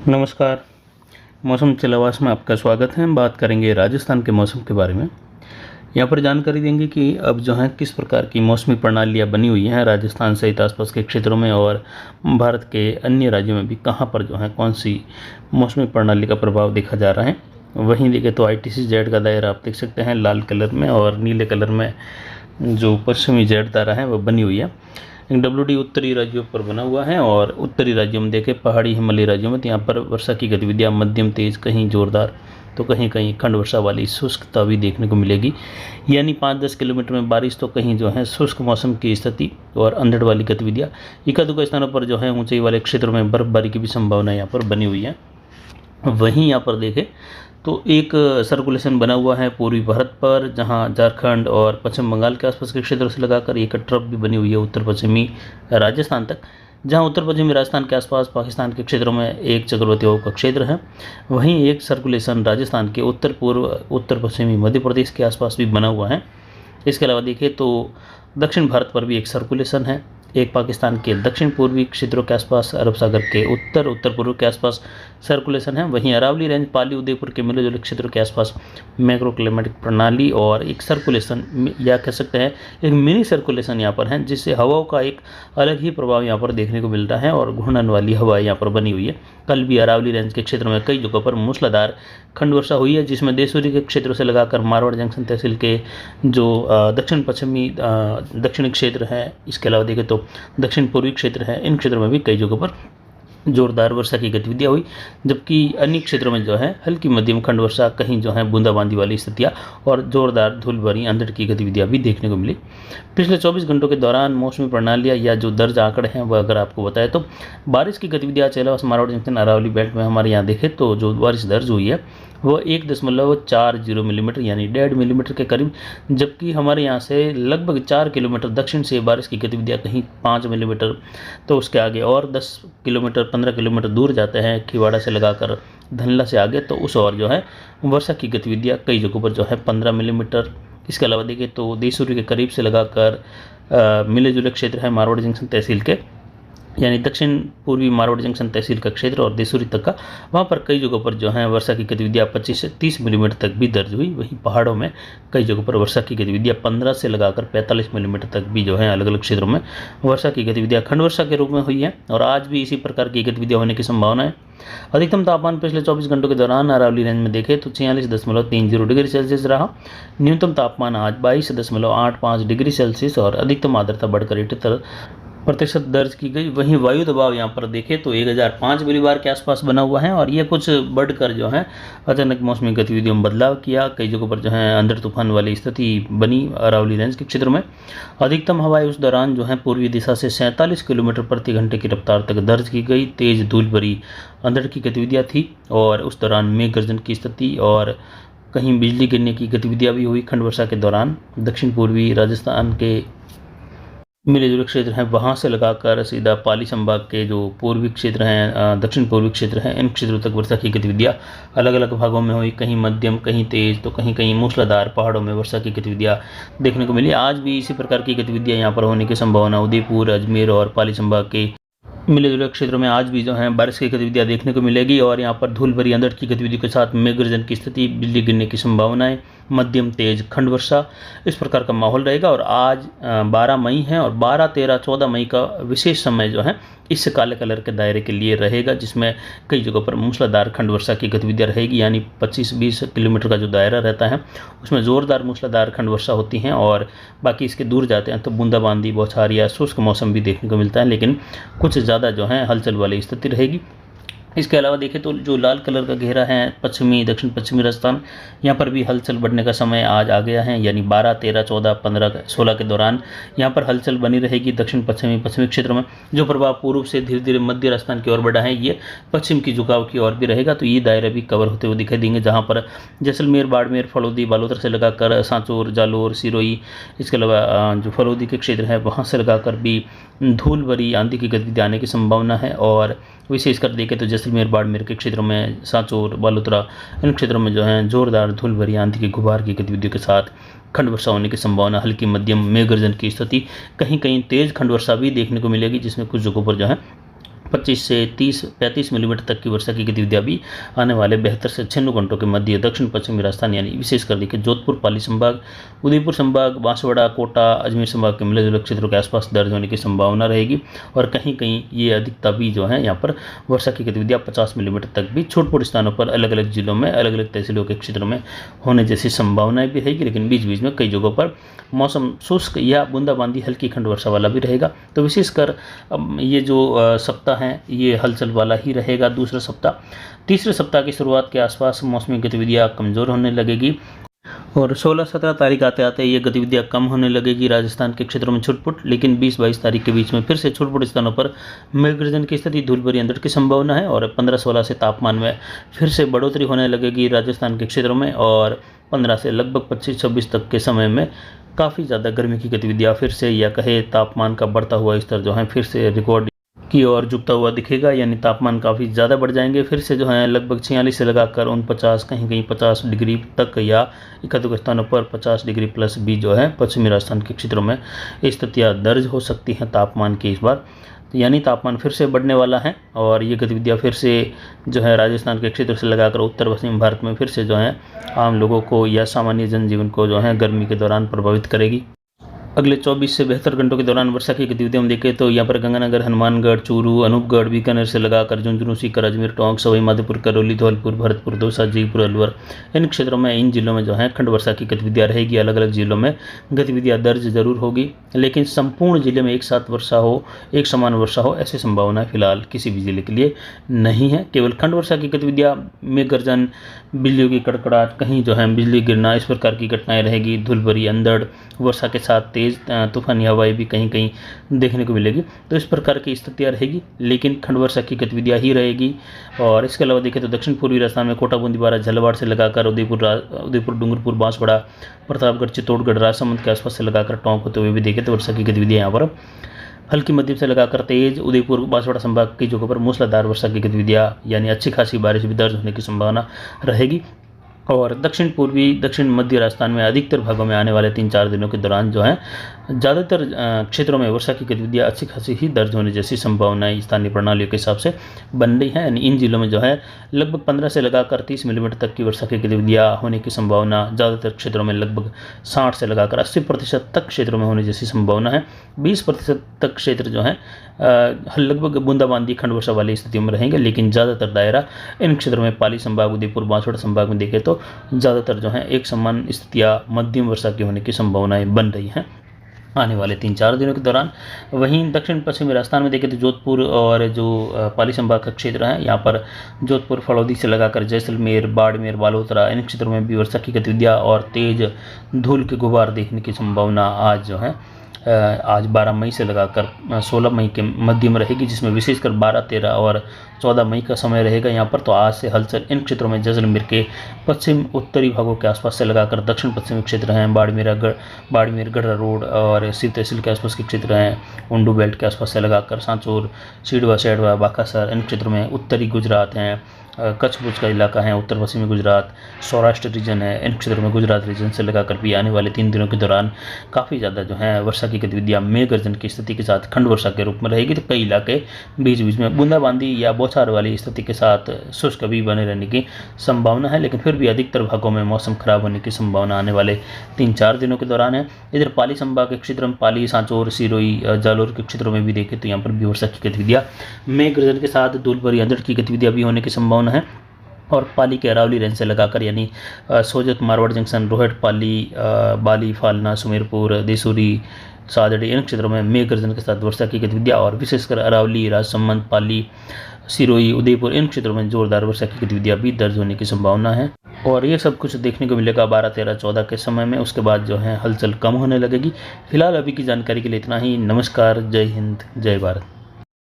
नमस्कार। मौसम चलावास में आपका स्वागत है। हम बात करेंगे राजस्थान के मौसम के बारे में। यहाँ पर जानकारी देंगे कि अब जो है किस प्रकार की मौसमी प्रणालियाँ बनी हुई हैं राजस्थान सहित आसपास के क्षेत्रों में, और भारत के अन्य राज्यों में भी कहाँ पर जो है कौन सी मौसमी प्रणाली का प्रभाव देखा जा रहा है। वहीं देखें तो ITC-Z का दायरा आप देख सकते हैं लाल कलर में, और नीले कलर में जो पश्चिमी जेड तारा है वह बनी हुई है। WD उत्तरी राज्यों पर बना हुआ है, और उत्तरी राज्यों में देखें पहाड़ी हिमालयी राज्यों में तो यहाँ पर वर्षा की गतिविधियाँ मध्यम तेज, कहीं जोरदार तो कहीं कहीं खंड वर्षा वाली शुष्कता भी देखने को मिलेगी। यानी 5-10 किलोमीटर में बारिश तो कहीं जो है शुष्क मौसम की स्थिति और अंधड़ वाली गतिविधियाँ। एका दुका स्थानों पर जो है ऊंचाई वाले क्षेत्रों में बर्फबारी की भी संभावना यहाँ पर बनी हुई है। वहीं यहाँ पर देखें तो एक सर्कुलेशन बना हुआ है पूर्वी भारत पर, जहां झारखंड और पश्चिम बंगाल के आसपास के क्षेत्रों से लगाकर एक ट्रफ भी बनी हुई है उत्तर पश्चिमी राजस्थान तक, जहां उत्तर पश्चिमी राजस्थान के आसपास पाकिस्तान के क्षेत्रों में एक चक्रवाती हवा का क्षेत्र है। वहीं एक सर्कुलेशन राजस्थान के उत्तर पूर्व उत्तर पश्चिमी मध्य प्रदेश के आसपास भी बना हुआ है। इसके अलावा देखें तो दक्षिण भारत पर भी एक सर्कुलेशन है, एक पाकिस्तान के दक्षिण पूर्वी क्षेत्रों के आसपास अरब सागर के उत्तर उत्तर पूर्व के आसपास सर्कुलेशन है। वहीं अरावली रेंज पाली उदयपुर के मिले जुले क्षेत्रों के आसपास मैक्रो क्लाइमेटिक प्रणाली और एक सर्कुलेशन या कह सकते हैं एक मिनी सर्कुलेशन यहाँ पर है, जिससे हवाओं का एक अलग ही प्रभाव यहाँ पर देखने को मिल रहा है और घूर्णन वाली हवा यहाँ पर बनी हुई है। कल भी अरावली रेंज के क्षेत्र में कई जगहों पर मूसलाधार खंड वर्षा हुई है, जिसमें देसूरी के क्षेत्रों से लगाकर मारवाड़ जंक्शन तहसील के जो दक्षिण पश्चिमी दक्षिणी क्षेत्र है, इसके अलावा देखें तो दक्षिण पूर्वी क्षेत्र है, इन क्षेत्रों में भी कई जगहों पर जोरदार वर्षा की गतिविधियां हुई, जबकि अन्य क्षेत्रों में जो है हल्की मध्यम खंड वर्षा, कहीं जो है बूंदाबांदी वाली स्थितियां और जोरदार धूल भरी अंधड़ की गतिविधियां भी देखने को मिली। पिछले 24 घंटों के दौरान मौसमी प्रणालियां या जो दर्ज आंकड़े हैं वह अगर आपको बताए तो बारिश की गतिविधियां चेलावास मारवाड़ जंक्शन अरावली बेल्ट में हमारे यहाँ देखें तो जो बारिश दर्ज हुई है वह 1.40 मिलीमीटर यानी 1.5 मिलीमीटर के करीब, जबकि हमारे यहाँ से लगभग 4 किलोमीटर दक्षिण से बारिश की गतिविधियाँ कहीं 5 मिलीमीटर, तो उसके आगे और 10 किलोमीटर 15 किलोमीटर दूर जाते हैं खिवाड़ा से लगाकर धनला से आगे, तो उस और जो है वर्षा की गतिविधियाँ कई जगहों पर जो है 15 मिलीमीटर। इसके अलावा देखिए तो देसूरी के करीब से लगाकर मिले जुले क्षेत्र है मारवाड़ जंक्शन तहसील के, यानी दक्षिण पूर्वी मारवाड़ जंक्शन तहसील का क्षेत्र और देसूरी तक का, वहाँ पर कई जगहों पर जो है वर्षा की गतिविधियाँ 25 से 30 मिलीमीटर तक भी दर्ज हुई। वहीं पहाड़ों में कई जगहों पर वर्षा की गतिविधियाँ 15 से लगाकर 45 मिलीमीटर तक भी जो है अलग अलग क्षेत्रों में वर्षा की गतिविधियाँ खंड वर्षा के रूप में हुई है, और आज भी इसी प्रकार की गतिविधियाँ होने की संभावना है। अधिकतम तापमान पिछले 24 घंटों के दौरान अरावली रेंज में देखें तो 46.30 डिग्री सेल्सियस रहा। न्यूनतम तापमान आज 22.85 डिग्री सेल्सियस और अधिकतम आर्द्रता बढ़कर 78% दर्ज की गई। वहीं वायु दबाव यहाँ पर देखें तो 1005 मिलीबार के आसपास बना हुआ है, और ये कुछ बढ़कर जो है अचानक मौसमी गतिविधियों में बदलाव किया। कई जगहों पर जो है अंधड़ तूफान वाली स्थिति बनी अरावली रेंज के क्षेत्र में। अधिकतम हवाएं उस दौरान जो है पूर्वी दिशा से 47 किलोमीटर प्रति घंटे की रफ्तार तक दर्ज की गई। तेज धूल भरी अंधड़ की गतिविधियाँ थी, और उस दौरान मेघ गर्जन की स्थिति और कहीं बिजली गिरने की गतिविधियाँ भी हुई। खंड वर्षा के दौरान दक्षिण पूर्वी राजस्थान के मिले जुले क्षेत्र हैं वहाँ से लगाकर सीधा पाली संभाग के जो पूर्वी क्षेत्र हैं दक्षिण पूर्वी क्षेत्र हैं, इन क्षेत्रों तक वर्षा की गतिविधियाँ अलग अलग भागों में हुई, कहीं मध्यम कहीं तेज तो कहीं कहीं मूसलाधार पहाड़ों में वर्षा की गतिविधियाँ देखने को मिली। आज भी इसी प्रकार की गतिविधियाँ यहाँ पर होने की संभावना उदयपुर, अजमेर और पाली संभाग के मिले जुले क्षेत्रों में आज भी जो है बारिश की गतिविधियाँ देखने को मिलेगी, और यहाँ पर धूल भरी अंधड़ की गतिविधियों के साथ मेघ गर्जन की स्थिति, बिजली गिरने की संभावनाएं, मध्यम तेज खंड वर्षा, इस प्रकार का माहौल रहेगा। और आज 12 मई है, और 12, 13, 14 मई का विशेष समय जो है इस काले कलर के दायरे के लिए रहेगा, जिसमें कई जगहों पर मूसलाधार खंड वर्षा की गतिविधियाँ रहेगी। यानी 25-20 किलोमीटर का जो दायरा रहता है उसमें ज़ोरदार मूसलाधार खंड वर्षा होती हैं, और बाकी इसके दूर जाते हैं तो बूंदाबांदी, बौछार या शुष्क मौसम भी देखने को मिलता है, लेकिन कुछ ज़्यादा जो है हलचल वाली स्थिति रहेगी। इसके अलावा देखें तो जो लाल कलर का घेरा है पश्चिमी दक्षिण पश्चिमी राजस्थान, यहाँ पर भी हलचल बढ़ने का समय आज आ गया है। यानी 12, 13, 14, 15, 16 के दौरान यहाँ पर हलचल बनी रहेगी दक्षिण पश्चिमी क्षेत्रों में। जो प्रभाव पूर्व से धीरे धीरे मध्य राजस्थान की ओर बढ़ा है, ये पश्चिम की झुकाव की ओर भी रहेगा, तो ये दायरा भी कवर होते हुए दिखाई देंगे, जहाँ पर जैसलमेर, बाड़मेर, फलौदी, बालोतरा से लगाकर सांचौर, जालोर, सिरोही, इसके अलावा जो फलौदी के क्षेत्र है वहाँ से लगाकर भी धूल भरी आंधी की गतिविधि आने की संभावना है। और विशेषकर देखें तो जैसलमेर, बाड़मेर के क्षेत्रों में, सांचौर, बालोतरा, इन क्षेत्रों में जो है जोरदार धूल भरी आंधी की गुबार की गतिविधियों के साथ खंड वर्षा होने की संभावना, हल्की मध्यम मेघ गर्जन की स्थिति, कहीं कहीं तेज खंड वर्षा भी देखने को मिलेगी, जिसमें कुछ जगहों पर जो है 25 से 35 मिलीमीटर तक की वर्षा की गतिविधियाँ भी आने वाले 72 से 96 घंटों के मध्य दक्षिण पश्चिमी राजस्थान यानी विशेषकर देखिए जोधपुर, पाली संभाग, उदयपुर संभाग, बांसवाड़ा, कोटा, अजमेर संभाग के मिले जुले क्षेत्रों के आसपास दर्ज होने की संभावना रहेगी। और कहीं कहीं ये अधिकता भी जो है यहाँ पर वर्षा की गतिविधियाँ 50 मिलीमीटर तक भी छोटे स्थानों पर अलग अलग जिलों में, अलग अलग तहसीलों के क्षेत्रों में होने जैसी संभावनाएं भी रहेगी। लेकिन बीच बीच में कई जगहों पर मौसम शुष्क या बूंदाबांदी हल्की खंड वर्षा वाला भी रहेगा। तो विशेषकर ये जो सप्ताह है ये हलचल वाला ही रहेगा। दूसरा सप्ताह, तीसरे सप्ताह की शुरुआत के आसपास मौसमी गतिविधियाँ कमज़ोर होने लगेगी और 16-17 तारीख आते आते ये गतिविधियाँ कम होने लगेगी राजस्थान के क्षेत्रों में छुटपुट। लेकिन 20-22 तारीख के बीच में फिर से छुटपुट स्थानों पर मेघ गर्जन की स्थिति, धूल भरी अंधड़ की संभावना है और 15-16 से तापमान में फिर से बढ़ोतरी होने लगेगी राजस्थान के क्षेत्रों में और 15 से लगभग 25-26 तक के समय में काफ़ी ज़्यादा गर्मी की गतिविधियाँ फिर से, या कहे तापमान का बढ़ता हुआ स्तर जो है फिर से रिकॉर्ड की ओर झुकता हुआ दिखेगा। यानी तापमान काफ़ी ज़्यादा बढ़ जाएंगे फिर से जो है लगभग 46 से लगाकर 49, कहीं कहीं 50 डिग्री तक या एक-आध स्थानों पर 50 डिग्री प्लस भी जो है पश्चिमी राजस्थान के क्षेत्रों में स्थितियाँ दर्ज हो सकती हैं तापमान की इस बार। तो यानी तापमान फिर से बढ़ने वाला है और ये गतिविधियाँ फिर से जो है राजस्थान के क्षेत्र से लगाकर उत्तर पश्चिम भारत में फिर से जो है आम लोगों को या सामान्य जनजीवन को जो है गर्मी के दौरान प्रभावित करेगी। अगले 24 से 72 घंटों के दौरान वर्षा की गतिविधियां हम देखें तो यहाँ पर गंगानगर, हनुमानगढ़, चूरू, अनूपगढ़, बीकानेर से लगाकर झुंझुनू, सीकर, अजमेर, टोंक, सवाई माधोपुर, करौली, धौलपुर, भरतपुर, दौसा, जयपुर, अलवर, इन क्षेत्रों में, इन जिलों में जो है खंड वर्षा की गतिविधियां रहेगी। अलग अलग जिलों में गतिविधियां दर्ज जरूर होगी, लेकिन संपूर्ण जिले में एक साथ वर्षा हो, एक समान वर्षा हो, ऐसी संभावना फिलहाल किसी भी जिले के लिए नहीं है। केवल खंड वर्षा की गतिविधियां, मेघ गर्जन, बिजलियों की कड़कड़ाहट, कहीं जो है बिजली गिरना, इस प्रकार की घटनाएं रहेगी। धूल भरी अंधड़, वर्षा के साथ तेज तूफानी हवाएं भी कहीं कहीं देखने को मिलेगी। तो इस प्रकार की स्थितियाँ रहेगी, लेकिन खंड वर्षा की गतिविधियाँ ही रहेगी। और इसके अलावा देखें तो दक्षिण पूर्वी राजस्थान में कोटा, बूंदीवाड़ा, झालावाड़ से लगाकर उदयपुर, डूंगरपुर, बांसवाड़ा, प्रतापगढ़, चित्तौड़गढ़, राजसमंद के आसपास से लगाकर टोंक होते हुए भी देखें तो वर्षा की गतिविधियाँ यहाँ पर हल्की मध्यम से लगाकर तेज, उदयपुर, बांसवाड़ा संभाग की जगहों पर मूसलाधार वर्षा की गतिविधियाँ यानी अच्छी खासी बारिश भी दर्ज होने की संभावना रहेगी। और दक्षिण मध्य राजस्थान में अधिकतर भागों में आने वाले 3-4 दिनों के दौरान जो है ज़्यादातर क्षेत्रों में वर्षा की गतिविधियाँ अच्छी खासी ही दर्ज होने जैसी संभावनाएं स्थानीय प्रणालियों के हिसाब से बन रही हैं। यानी इन जिलों में जो है लगभग 15 से लगाकर 30 मिलीमीटर तक की वर्षा की गतिविधियाँ होने की संभावना, ज़्यादातर क्षेत्रों में लगभग 60 से लगाकर 80% तक क्षेत्रों में होने जैसी संभावना है। 20% तक क्षेत्र जो है लगभग बूंदाबांदी खंड वर्षा वाली स्थितियों में रहेंगे, लेकिन ज़्यादातर दायरा इन क्षेत्रों में पाली संभाग, उदयपुर, बांसवाड़ा संभाग में देखें तो ज़्यादातर जो है एक समान स्थितियाँ मध्यम वर्षा की होने की संभावनाएं बन रही हैं आने वाले 3-4 दिनों के दौरान। वहीं दक्षिण पश्चिमी राजस्थान में देखें तो जोधपुर और जो पाली संभाग का क्षेत्र है, यहाँ पर जोधपुर, फलौदी से लगाकर जैसलमेर, बाड़मेर, बालोतरा, इन क्षेत्रों में भी वर्षा की गतिविधियाँ और तेज धूल के गुबार देखने की संभावना आज जो है आज 12 मई से लगाकर 16 मई के मध्य में रहेगी, जिसमें विशेषकर 12, 13 और 14 मई का समय रहेगा यहाँ पर। तो आज से हलचल इन क्षेत्रों में जैसलमेर के पश्चिम उत्तरी भागों के आसपास से लगाकर दक्षिण पश्चिमी क्षेत्र हैं, बाड़मेर, गढ़ा रोड और शिव तहसील के आसपास के क्षेत्र हैं, उंडू बेल्ट के आसपास से लगाकर सांचौर, सीडवा, सेडवा, बाकासर, इन क्षेत्रों में उत्तरी गुजरात हैं, कच्छ भुज का इलाका है, उत्तर पश्चिमी गुजरात, सौराष्ट्र रीजन है, इन क्षेत्रों में गुजरात रीजन से लगाकर भी आने वाले 3 दिनों के दौरान काफ़ी ज़्यादा जो है वर्षा की गतिविधियाँ मेघ गर्जन की स्थिति के साथ खंड वर्षा के रूप में रहेगी। तो कई इलाके बीच बीच में बूंदाबांदी या बौछार वाली स्थिति के साथ शुष्क भी बने रहने की संभावना है, लेकिन फिर भी अधिकतर भागों में मौसम खराब होने की संभावना आने वाले 3-4 दिनों के दौरान है। इधर पाली संभाग के क्षेत्र में पाली, सांचौर, सिरोही, जालोर के क्षेत्रों में भी देखें तो यहाँ पर भी वर्षा की गतिविधियाँ मेघ गर्जन के साथ धूल भरी अंधड़ की गतिविधियाँ भी होने की संभावना है। और पाली के अरावली रेंज से लगाकर यानी सोजत, मारवाड़ जंक्शन, रोहट, पाली, बाली, फालना, सुमेरपुर, देसूरी, सादड़ी, इन क्षेत्रों में मेघ गर्जन के साथ वर्षा की गतिविधियाँ और विशेषकर अरावली, राजसमंद, पाली, सिरोही, उदयपुर, इन क्षेत्रों में जोरदार वर्षा की गतिविधियाँ भी दर्ज होने की संभावना है। और ये सब कुछ देखने को मिलेगा 12, 13, 14 के समय में। उसके बाद जो है हलचल कम होने लगेगी। फिलहाल अभी की जानकारी के लिए इतना ही। नमस्कार, जय हिंद, जय भारत।